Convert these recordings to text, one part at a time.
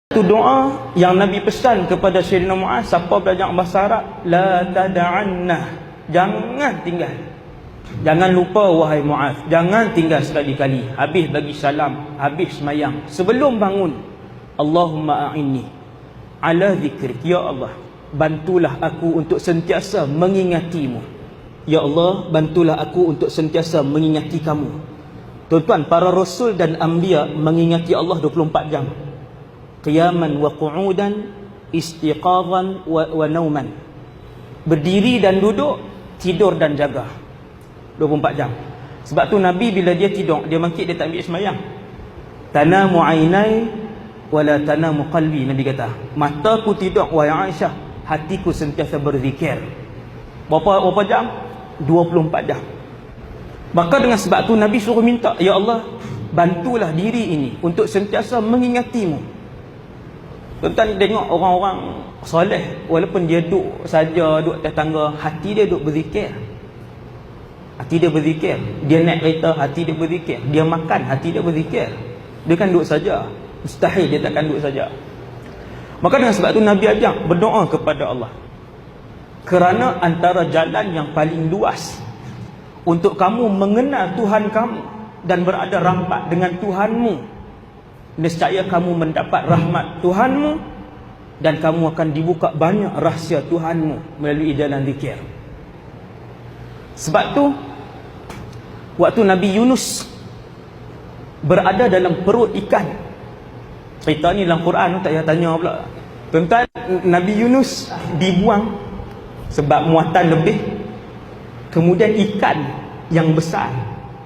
Itu doa yang Nabi pesan kepada Sayyidina Mu'az, siapa belajar bahasa Arab, la tada'anna, jangan tinggal, jangan lupa wahai Mu'az, jangan tinggal sekali-kali habis bagi salam, habis semayang, sebelum bangun, Allahumma a'inni ala zikrik, ya Allah bantulah aku untuk sentiasa mengingatimu, ya Allah bantulah aku untuk sentiasa mengingati kamu. Tuan-tuan, para rasul dan anbiya mengingati Allah 24 jam, qiyaman wa qu'udan, istiqadhan wa nauman, berdiri dan duduk, tidur dan jaga 24 jam. Sebab tu Nabi bila dia tidur, dia bangkit, dia tak ambil semayang. Tanamu ainai wala tanamu qalbi, Nabi kata, mataku tidur wahai Aisyah, hatiku sentiasa berzikir. Berapa jam? 24 jam. Maka dengan sebab tu Nabi suruh minta, ya Allah bantulah diri ini untuk sentiasa mengingatimu. Tuan-tuan tengok orang-orang soleh, walaupun dia duduk saja, duduk atas tangga, hati dia duduk berzikir. Hati dia berzikir. Dia naik kereta, hati dia berzikir. Dia makan, hati dia berzikir. Dia kan duduk saja. Mustahil dia takkan duduk saja. Maka dengan sebab tu Nabi ajak berdoa kepada Allah. Kerana antara jalan yang paling luas untuk kamu mengenal Tuhan kamu dan berada rapat dengan Tuhanmu, nescaya kamu mendapat rahmat Tuhanmu dan kamu akan dibuka banyak rahsia Tuhanmu melalui jalan zikir. Sebab tu waktu Nabi Yunus berada dalam perut ikan, cerita ni dalam Quran, tak payah tanya pula. Tuan-tuan, Nabi Yunus dibuang sebab muatan lebih. Kemudian ikan yang besar,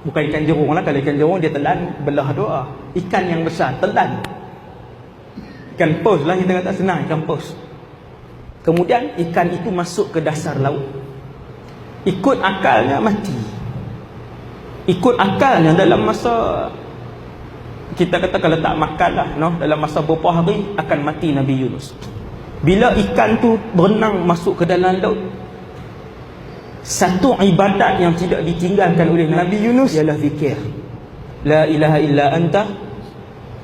bukan ikan jerung lah, kalau ikan jerung dia telan belah doa. Ikan yang besar telan, ikan paus lah kita kata senang, ikan paus. Kemudian ikan itu masuk ke dasar laut. Ikut akalnya mati. Ikut akalnya dalam masa, kita kata kalau tak makan lah, no? dalam masa beberapa hari akan mati Nabi Yunus. Bila ikan tu berenang masuk ke dalam laut, satu ibadat yang tidak ditinggalkan oleh Nabi Yunus ialah zikir. La ilaha illa anta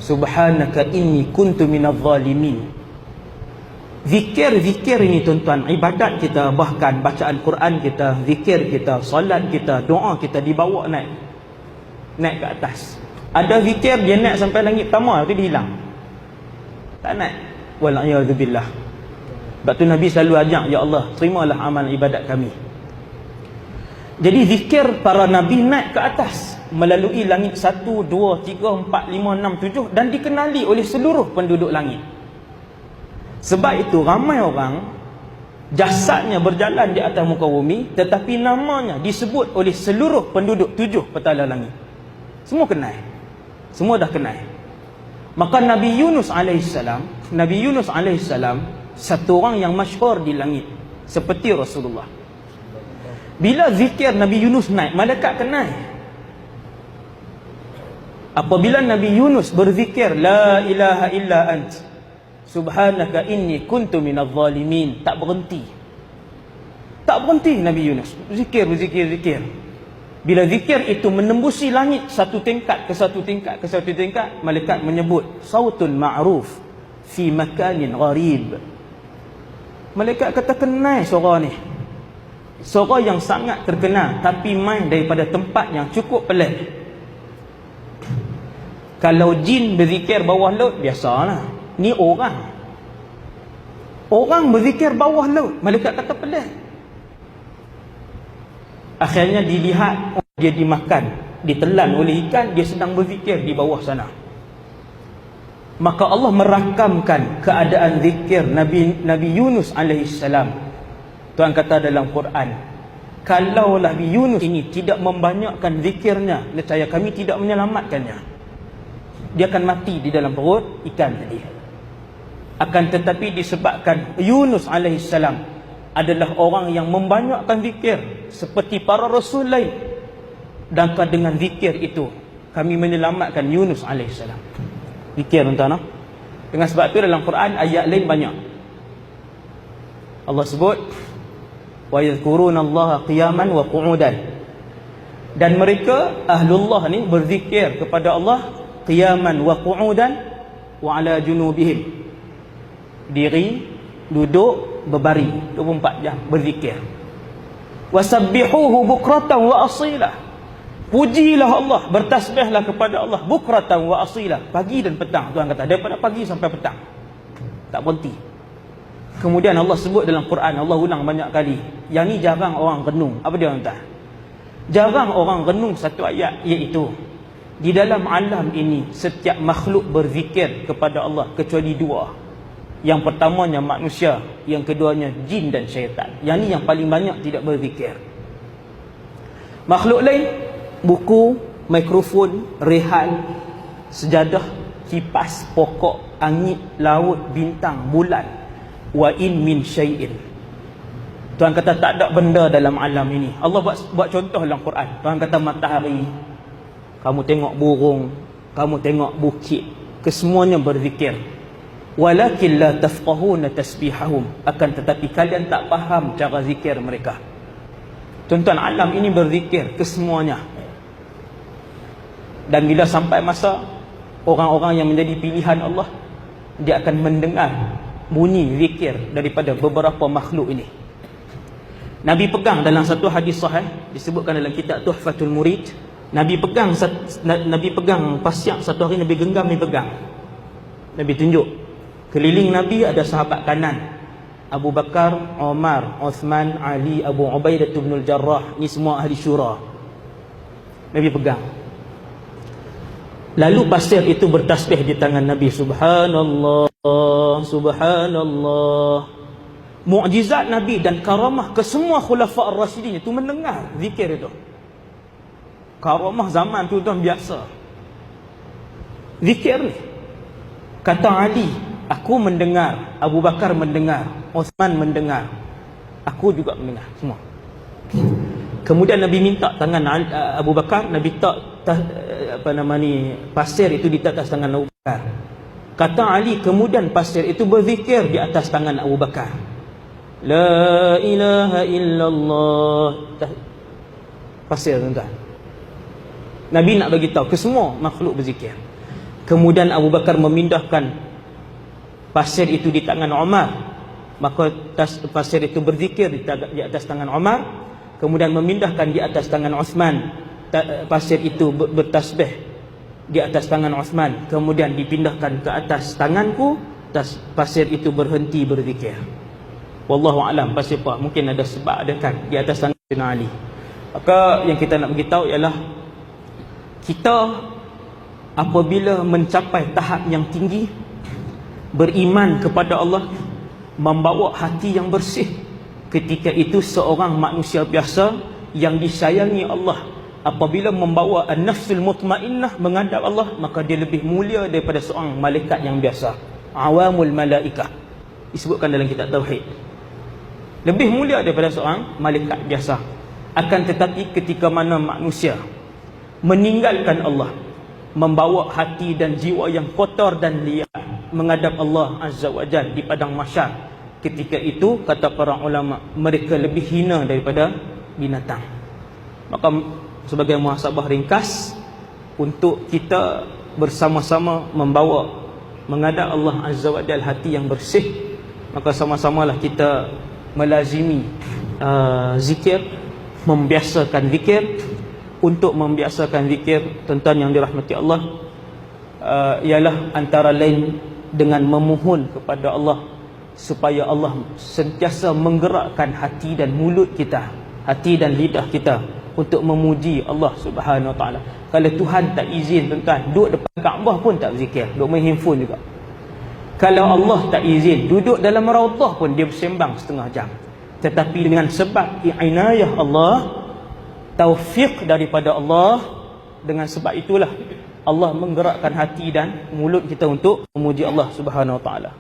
subhanaka inni kuntu minadh zalimin. Zikir ini tuan-tuan, ibadat kita, bahkan bacaan Quran kita, zikir kita, solat kita, doa kita dibawa naik ke atas. Ada zikir dia naik sampai langit pertama, tu dia hilang, tak naik. Wal'iyadzubillah. Sebab tu Nabi selalu ajak, ya Allah terimalah amal ibadat kami. Jadi zikir para Nabi naik ke atas melalui langit 1, 2, 3, 4, 5, 6, 7 dan dikenali oleh seluruh penduduk langit. Sebab itu ramai orang jasadnya berjalan di atas muka bumi, tetapi namanya disebut oleh seluruh penduduk 7 petala langit. Semua kenal, semua dah kenal. Maka Nabi Yunus alaihissalam satu orang yang masyhur di langit seperti Rasulullah. Bila zikir Nabi Yunus naik, malaikat kenal. Apabila Nabi Yunus berzikir la ilaha illa ant subhanaka inni kuntu minadh zalimin, tak berhenti Nabi Yunus zikir. Bila zikir itu menembusi langit satu tingkat ke satu tingkat, malaikat menyebut sautun ma'ruf fi makanin gharib. Malaikat kata kenal suara ni, suara yang sangat terkenal, tapi main daripada tempat yang cukup pelik. Kalau jin berzikir bawah laut, biasalah. Ni orang berzikir bawah laut, malaikat kata pelik. Akhirnya dilihat, dia dimakan, ditelan oleh ikan, dia sedang berzikir di bawah sana. Maka Allah merakamkan keadaan zikir Nabi Yunus alaihissalam. Tuhan kata dalam Quran, kalau Nabi Yunus ini tidak membanyakkan zikirnya, nescaya kami tidak menyelamatkannya. Dia akan mati di dalam perut ikan tadi. Akan tetapi disebabkan Yunus alaihissalam adalah orang yang membanyakkan zikir seperti para rasul lain, dan dengan zikir itu kami menyelamatkan Yunus alaihissalam. Zikir tuan-tuan. Dengan sebab itu dalam Quran ayat lain banyak Allah sebut wa yadhkuruna Allaha qiyaman wa qu'udan, dan mereka ahlullah ni berzikir kepada Allah qiyaman wa qu'udan wa ala junubihim, Diri, duduk, berbaring 24 jam berzikir. Wasabbihuhu bukratan wa asila. Pujilah Allah, bertasbihlah kepada Allah bukratan wa asila, pagi dan petang. Tuhan kata daripada pagi sampai petang, tak berhenti. Kemudian Allah sebut dalam Quran, Allah ulang banyak kali. Yang ni jarang orang renung. Apa dia kata? Jarang orang renung satu ayat, iaitu di dalam alam ini setiap makhluk berzikir kepada Allah kecuali dua. Yang pertamanya manusia, yang keduanya jin dan syaitan. Yang ni yang paling banyak tidak berzikir. Makhluk lain, buku, mikrofon, rehan, sejadah, kipas, pokok, angin, laut, bintang, bulan. Wa in min syai'in. Tuhan kata tak ada benda dalam alam ini. Allah buat contoh dalam Quran. Tuhan kata matahari, kamu tengok burung, kamu tengok bukit, kesemuanya berzikir. Walakin la tafqahuna tasbihahum, akan tetapi kalian tak faham cara zikir mereka. Tuan-tuan, alam ini berzikir kesemuanya. Dan bila sampai masa orang-orang yang menjadi pilihan Allah, dia akan mendengar bunyi zikir daripada beberapa makhluk ini. Nabi pegang dalam satu hadis sahih, disebutkan dalam kitab Tuhfatul Murid, Nabi pegang pasyak satu hari. Nabi genggam, Nabi pegang, Nabi tunjuk. Keliling Nabi ada sahabat kanan, Abu Bakar, Umar, Uthman, Ali, Abu Ubaidah bin Al-Jarrah. Ni semua ahli syura. Nabi pegang. Lalu pasir itu bertasbih di tangan Nabi. Subhanallah, subhanallah. Mukjizat Nabi dan karamah ke semua khulafa ar-rasyidin itu mendengar zikir itu. Karamah zaman tu tuan biasa. Zikir ni. Kata Ali, aku mendengar, Abu Bakar mendengar, Uthman mendengar, aku juga mendengar, semua. Kemudian Nabi minta tangan Abu Bakar, Nabi pasir itu di atas tangan Abu Bakar. Kata Ali, kemudian pasir itu berzikir di atas tangan Abu Bakar. La ilaha illallah. Pasir, tuan-tuan. Nabi nak bagi tahu ke semua makhluk berzikir. Kemudian Abu Bakar memindahkan pasir itu di tangan Umar, maka pasir itu berzikir di atas tangan Umar. Kemudian memindahkan di atas tangan Uthman, pasir itu bertasbih di atas tangan Uthman. Kemudian dipindahkan ke atas tanganku, pasir itu berhenti berzikir. Wallahu alam, pasir apa? Mungkin ada sebab, ada kan di atas tangan Sayyidina Ali. Maka yang kita nak beritahu ialah, kita apabila mencapai tahap yang tinggi, beriman kepada Allah, membawa hati yang bersih, ketika itu seorang manusia biasa yang disayangi Allah, apabila membawa an-nafsul mutmainnah menghadap Allah, maka dia lebih mulia daripada seorang malaikat yang biasa. Awamul malaikah disebutkan dalam kitab Tauhid. Lebih mulia daripada seorang malaikat biasa. Akan tetapi ketika mana manusia meninggalkan Allah, membawa hati dan jiwa yang kotor dan liar menghadap Allah Azza wa Jalla di padang mahsyar, ketika itu kata para ulama, mereka lebih hina daripada binatang. Maka sebagai muhasabah ringkas, untuk kita bersama-sama membawa menghadap Allah Azza wa Jalla hati yang bersih, maka sama-samalah kita melazimi zikir, membiasakan zikir. Untuk membiasakan zikir, tuan-tuan yang dirahmati Allah, ialah antara lain dengan memohon kepada Allah supaya Allah sentiasa menggerakkan hati dan mulut kita, hati dan lidah kita untuk memuji Allah Subhanahu Wa Taala. Kalau Tuhan tak izin, tuan-tuan, duduk depan Kaabah pun tak berzikir, duduk main handphone juga. Kalau Allah tak izin, duduk dalam raudhah pun dia bersembang setengah jam. Tetapi dengan sebab inayah Allah, taufik daripada Allah, dengan sebab itulah Allah menggerakkan hati dan mulut kita untuk memuji Allah Subhanahu Wa Taala.